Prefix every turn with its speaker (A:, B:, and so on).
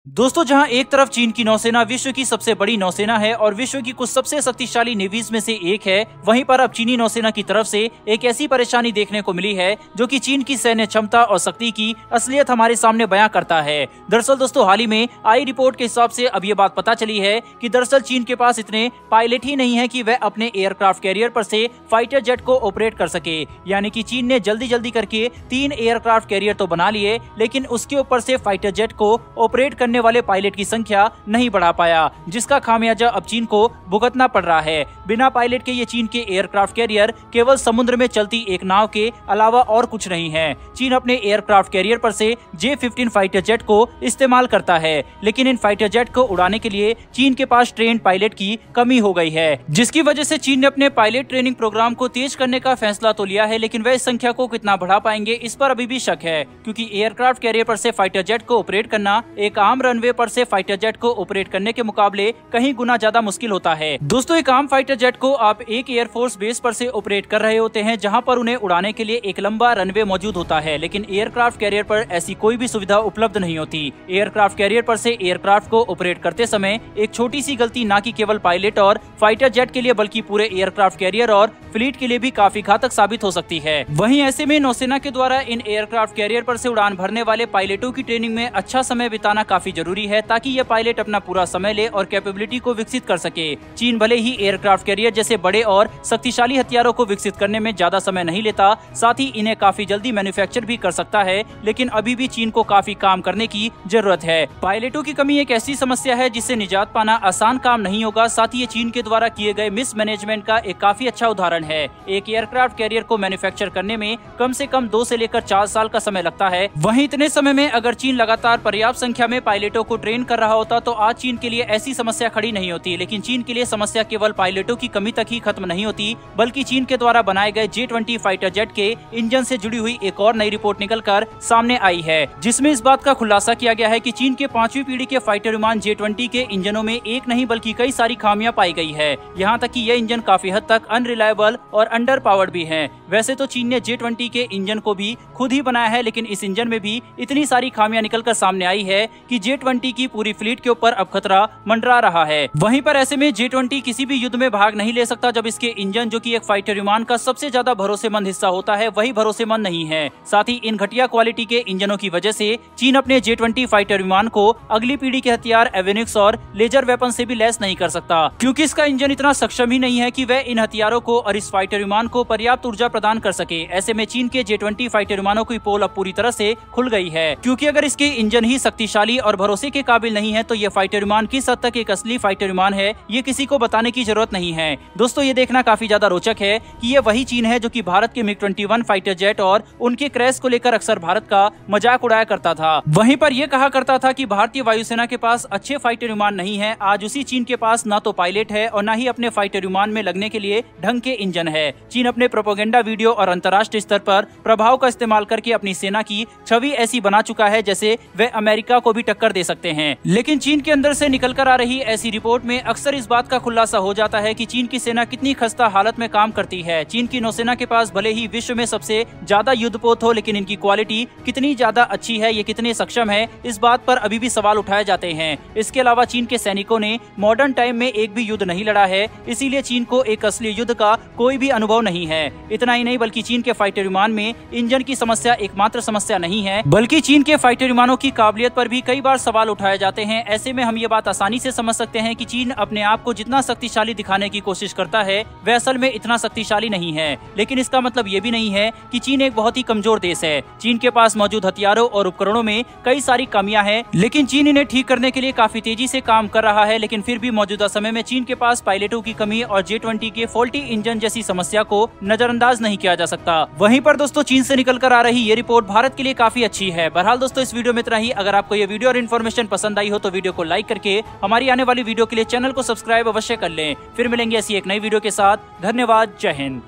A: दोस्तों, जहां एक तरफ चीन की नौसेना विश्व की सबसे बड़ी नौसेना है और विश्व की कुछ सबसे शक्तिशाली नेवीज में से एक है, वहीं पर अब चीनी नौसेना की तरफ से एक ऐसी परेशानी देखने को मिली है जो कि चीन की सैन्य क्षमता और शक्ति की असलियत हमारे सामने बयां करता है। दरअसल दोस्तों, हाल ही में आई रिपोर्ट के हिसाब से अब ये बात पता चली है कि दरअसल चीन के पास इतने पायलट ही नहीं है कि वह अपने एयरक्राफ्ट कैरियर पर से फाइटर जेट को ऑपरेट कर सके। यानी कि चीन ने जल्दी जल्दी करके 3 एयरक्राफ्ट कैरियर तो बना लिए, लेकिन उसके ऊपर से फाइटर जेट को ऑपरेट करने वाले पायलट की संख्या नहीं बढ़ा पाया, जिसका खामियाजा अब चीन को भुगतना पड़ रहा है। बिना पायलट के ये चीन के एयरक्राफ्ट कैरियर केवल समुद्र में चलती एक नाव के अलावा और कुछ नहीं है। चीन अपने एयरक्राफ्ट कैरियर पर से J-15 फाइटर जेट को इस्तेमाल करता है, लेकिन इन फाइटर जेट को उड़ाने के लिए चीन के पास ट्रेन पायलट की कमी हो गई है, जिसकी वजह से चीन ने अपने पायलट ट्रेनिंग प्रोग्राम को तेज करने का फैसला तो लिया है, लेकिन वह इस संख्या को कितना बढ़ा पाएंगे इस पर अभी भी शक है, क्योंकि एयरक्राफ्ट कैरियर पर से फाइटर जेट को ऑपरेट करना एक आम रनवे पर से फाइटर जेट को ऑपरेट करने के मुकाबले कहीं गुना ज्यादा मुश्किल होता है। दोस्तों, एक आम फाइटर जेट को आप एक एयरफोर्स बेस पर से ऑपरेट कर रहे होते हैं, जहां पर उन्हें उड़ाने के लिए एक लंबा रनवे मौजूद होता है, लेकिन एयरक्राफ्ट कैरियर पर ऐसी कोई भी सुविधा उपलब्ध नहीं होती। एयरक्राफ्ट कैरियर पर से एयरक्राफ्ट को ऑपरेट करते समय एक छोटी सी गलती न कि केवल पायलट और फाइटर जेट के लिए बल्कि पूरे एयरक्राफ्ट कैरियर और फ्लीट के लिए भी काफी घातक साबित हो सकती है। वहीं ऐसे में नौसेना के द्वारा इन एयरक्राफ्ट कैरियर पर से उड़ान भरने वाले पायलटों की ट्रेनिंग में अच्छा समय बिताना काफी जरूरी है, ताकि ये पायलट अपना पूरा समय ले और कैपेबिलिटी को विकसित कर सके। चीन भले ही एयरक्राफ्ट कैरियर जैसे बड़े और शक्तिशाली हथियारों को विकसित करने में ज्यादा समय नहीं लेता, साथ ही इन्हें काफी जल्दी मैन्युफैक्चर भी कर सकता है, लेकिन अभी भी चीन को काफी काम करने की जरूरत है। पायलटों की कमी एक ऐसी समस्या है जिससे निजात पाना आसान काम नहीं होगा। साथ ही ये चीन के द्वारा किए गए मिसमैनेजमेंट का एक काफी अच्छा उदाहरण है। एक एयरक्राफ्ट कैरियर को मैन्युफैक्चर करने में कम से कम 2 से लेकर 4 साल का समय लगता है। वहीं इतने समय में अगर चीन लगातार पर्याप्त संख्या में पायलटों को ट्रेन कर रहा होता तो आज चीन के लिए ऐसी समस्या खड़ी नहीं होती। लेकिन चीन के लिए समस्या केवल पायलटों की कमी तक ही खत्म नहीं होती, बल्कि चीन के द्वारा बनाए गए J-20 फाइटर जेट के इंजन से जुड़ी हुई एक और नई रिपोर्ट निकलकर सामने आई है, जिसमें इस बात का खुलासा किया गया है कि चीन के 5वीं पीढ़ी के फाइटर विमान J-20 के इंजनों में एक नहीं बल्कि कई सारी खामियां पाई गई है। यहाँ तक कि यह इंजन काफी हद तक अनरिलायबल और अंडर पावर्ड भी है। वैसे तो चीन ने J-20 के इंजन को भी खुद ही बनाया है, लेकिन इस इंजन में भी इतनी सारी खामियां निकलकर सामने आई है कि J-20 की पूरी फ्लीट के ऊपर अब खतरा मंडरा रहा है। वहीं पर ऐसे में J-20 किसी भी युद्ध में भाग नहीं ले सकता जब इसके इंजन, जो कि एक फाइटर विमान का सबसे ज्यादा भरोसेमंद हिस्सा होता है, वही भरोसेमंद नहीं है। साथ ही इन घटिया क्वालिटी के इंजनों की वजह से चीन अपने J-20 फाइटर विमान को अगली पीढ़ी के हथियार एविनिक्स और लेजर वेपन से भी लैस नहीं कर सकता, क्योंकि इसका इंजन इतना सक्षम ही नहीं है कि वह इन हथियारों को और इस फाइटर विमान को पर्याप्त ऊर्जा प्रदान कर सके। ऐसे में चीन के J-20 फाइटर विमानों की पोल अब पूरी तरह से खुल गई है, क्योंकि अगर इसके इंजन ही शक्तिशाली और भरोसे के काबिल नहीं है तो ये फाइटर विमान किस हद तक एक असली फाइटर विमान है, ये किसी को बताने की जरूरत नहीं है। दोस्तों, ये देखना काफी ज्यादा रोचक है कि ये वही चीन है जो कि भारत के MiG-21 फाइटर जेट और उनके क्रैश को लेकर अक्सर भारत का मजाक उड़ाया करता था। वहीं पर यह कहा करता था कि भारतीय वायुसेना के पास अच्छे फाइटर विमान नहीं है। आज उसी चीन के पास ना तो पायलट है और ना ही अपने फाइटर विमान में लगने के लिए ढंग के इंजन है। चीन अपने प्रोपेगेंडा वीडियो और अंतर्राष्ट्रीय स्तर पर प्रभाव का इस्तेमाल करके अपनी सेना की छवि ऐसी बना चुका है जैसे वे अमेरिका को भी टक्कर दे सकते हैं। लेकिन चीन के अंदर से निकल कर आ रही ऐसी रिपोर्ट में अक्सर इस बात का खुलासा हो जाता है कि चीन की सेना कितनी खस्ता हालत में काम करती है। चीन की नौसेना के पास भले ही विश्व में सबसे ज्यादा युद्धपोत हो, लेकिन इनकी क्वालिटी कितनी ज्यादा अच्छी है, ये कितने सक्षम है, इस बात पर अभी भी सवाल उठाए जाते हैं। इसके अलावा चीन के सैनिकों ने मॉडर्न टाइम में एक भी युद्ध नहीं लड़ा है, इसीलिए चीन को एक असली युद्ध का कोई भी अनुभव नहीं है। इतना ही नहीं, बल्कि चीन के फाइटर विमान में इंजन की समस्या एकमात्र समस्या नहीं है, बल्कि चीन के फाइटर विमानों की काबिलियत पर भी कई बार सवाल उठाए जाते हैं। ऐसे में हम ये बात आसानी से समझ सकते हैं कि चीन अपने आप को जितना शक्तिशाली दिखाने की कोशिश करता है वह असल में इतना शक्तिशाली नहीं है। लेकिन इसका मतलब ये भी नहीं है कि चीन एक बहुत ही कमजोर देश है। चीन के पास मौजूद हथियारों और उपकरणों में कई सारी कमियां हैं, लेकिन चीन इन्हें ठीक करने के लिए काफी तेजी से काम कर रहा है। लेकिन फिर भी मौजूदा समय में चीन के पास पायलटों की कमी और J-20 के फॉल्टी इंजन जैसी समस्या को नजरअंदाज नहीं किया जा सकता। वहीं पर दोस्तों, चीन से निकल कर आ रही ये रिपोर्ट भारत के लिए काफी अच्छी है। बहरहाल दोस्तों, इस वीडियो में इतना ही। अगर आपको ये वीडियो और इन्फॉर्मेशन पसंद आई हो तो वीडियो को लाइक करके हमारी आने वाली वीडियो के लिए चैनल को सब्सक्राइब अवश्य कर लें। फिर मिलेंगे ऐसी एक नई वीडियो के साथ। धन्यवाद। जय हिंद।